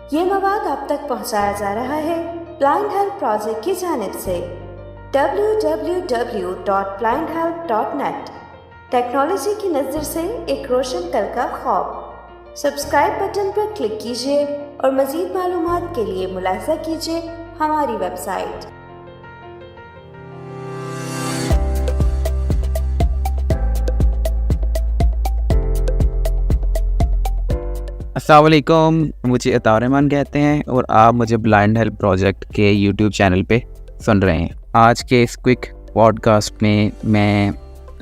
ये मवाद आप तक पहुंचाया जा रहा है ब्लाइंड हेल्प प्रोजेक्ट की जानिब से। www.blindhelp.net टेक्नोलॉजी की नज़र से एक रोशन कल का ख्वाब। सब्सक्राइब बटन पर क्लिक कीजिए और मज़ीद मालूमात के लिए मुलाहिज़ा कीजिए हमारी वेबसाइट। अस्सलाम वालेकुम, मुझे अतार रहमान कहते हैं और आप मुझे ब्लाइंड हेल्प प्रोजेक्ट के यूट्यूब चैनल पे सुन रहे हैं। आज के इस क्विक पॉडकास्ट में मैं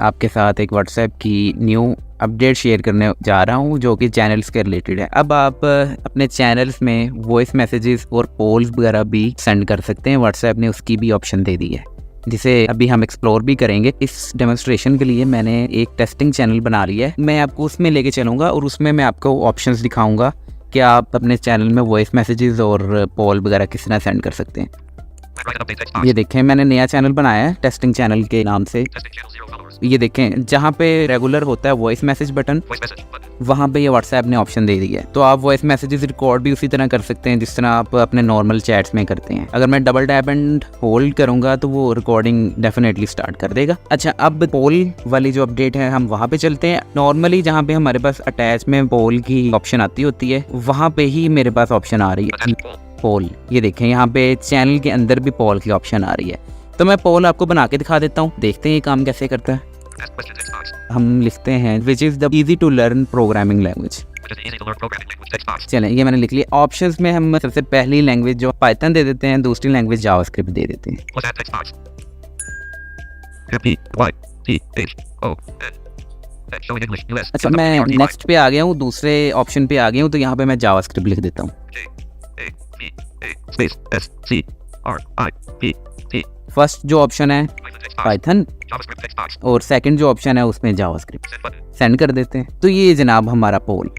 आपके साथ एक व्हाट्सएप की न्यू अपडेट शेयर करने जा रहा हूं जो कि चैनल्स के रिलेटेड है। अब आप अपने चैनल्स में वॉइस मैसेजेस और पोल्स वगैरह भी सेंड कर सकते हैं। व्हाट्सएप ने उसकी भी ऑप्शन दे दी है जिसे अभी हम एक्सप्लोर भी करेंगे। इस डेमोन्स्ट्रेशन के लिए मैंने एक टेस्टिंग चैनल बना लिया है। मैं आपको उसमें लेके चलूँगा और उसमें मैं आपको ऑप्शंस दिखाऊंगा कि आप अपने चैनल में वॉइस मैसेजेस और पोल वगैरह किस तरह सेंड कर सकते हैं। ये देखें, मैंने नया चैनल बनाया है टेस्टिंग चैनल के नाम से। ये देखें, जहाँ पे रेगुलर होता है वॉइस मैसेज बटन, वहाँ पे ये व्हाट्सएप ने ऑप्शन दे दिया है। तो आप वॉइस मैसेजेस रिकॉर्ड भी उसी तरह कर सकते हैं जिस तरह आप अपने नॉर्मल चैट्स में करते हैं। अगर मैं डबल टैप एंड होल्ड करूंगा तो वो रिकॉर्डिंग डेफिनेटली स्टार्ट कर देगा। अच्छा, अब पोल वाली जो अपडेट है हम वहाँ पे चलते हैं। नॉर्मली जहाँ पे हमारे पास अटैच में पोल की ऑप्शन आती होती है, वहाँ पे ही मेरे पास ऑप्शन आ रही है पोल। ये देखें, यहाँ पे चैनल के अंदर भी पोल की ऑप्शन आ रही है। तो मैं पोल आपको बना के दिखा देता हूँ, देखते हैं ये काम कैसे करता है। हम लिखते हैं which is the easy to learn programming language. चलें, ये मैंने लिख लिया। ऑप्शंस में हम सबसे पहली लैंग्वेज जो पाइथन दे देते हैं, दूसरी लैंग्वेज जावास्क्रिप्ट दे देते हैं। अच्छा, मैं नेक्स्ट पे आ गया हूँ, दूसरे ऑप्शन पे आ गया हूँ, तो यहाँ पे मैं जावास्क्रिप्ट लिख देता हूँ। फर्स्ट जो ऑप्शन है पाइथन और सेकंड जो ऑप्शन है उसमें जावास्क्रिप्ट सेंड कर देते हैं। तो ये जनाब हमारा पोल,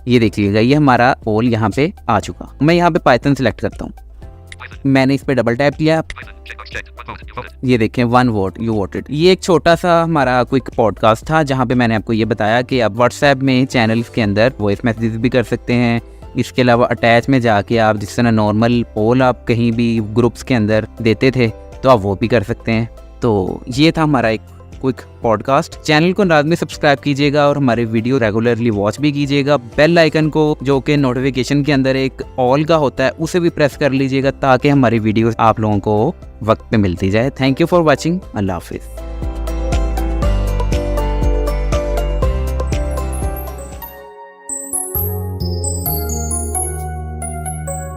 ये देखिएगा, ये हमारा पोल यहाँ पे आ चुका। मैं यहाँ पे पाइथन सिलेक्ट करता हूँ, मैंने इस पे डबल टैप किया। ये देखें, 1 वोट, यू वोटेड। ये एक छोटा सा हमारा क्विक पॉडकास्ट था जहाँ पे मैंने आपको ये बताया कि आप व्हाट्सएप में चैनल्स के अंदर वॉइस मैसेजेस भी कर सकते हैं। इसके अलावा अटैच में जाके आप जिस तरह नॉर्मल पोल आप कहीं भी ग्रुप्स के अंदर देते थे तो आप वो भी कर सकते हैं। तो ये था हमारा एक क्विक पॉडकास्ट। चैनल को लाजमी सब्सक्राइब कीजिएगा और हमारे वीडियो रेगुलरली वॉच भी कीजिएगा। बेल आइकन को जो कि नोटिफिकेशन के अंदर एक ऑल का होता है उसे भी प्रेस कर लीजिएगा ताकि हमारी वीडियो आप लोगों को वक्त पे मिलती जाए। Thank you for watching. अल्लाह हाफिज़।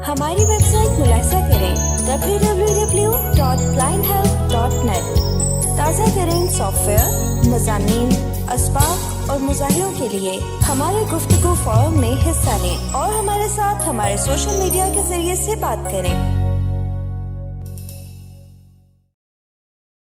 हमारी वेबसाइट मुलाहिज़ा करें www.blindhelp.net। ताज़ा तरीन सॉफ्टवेयर, मज़ामीन, असबाब और मुज़ाहिरों के लिए हमारे गुफ्तगू फोरम में हिस्सा लें और हमारे साथ हमारे सोशल मीडिया के जरिए से बात करें।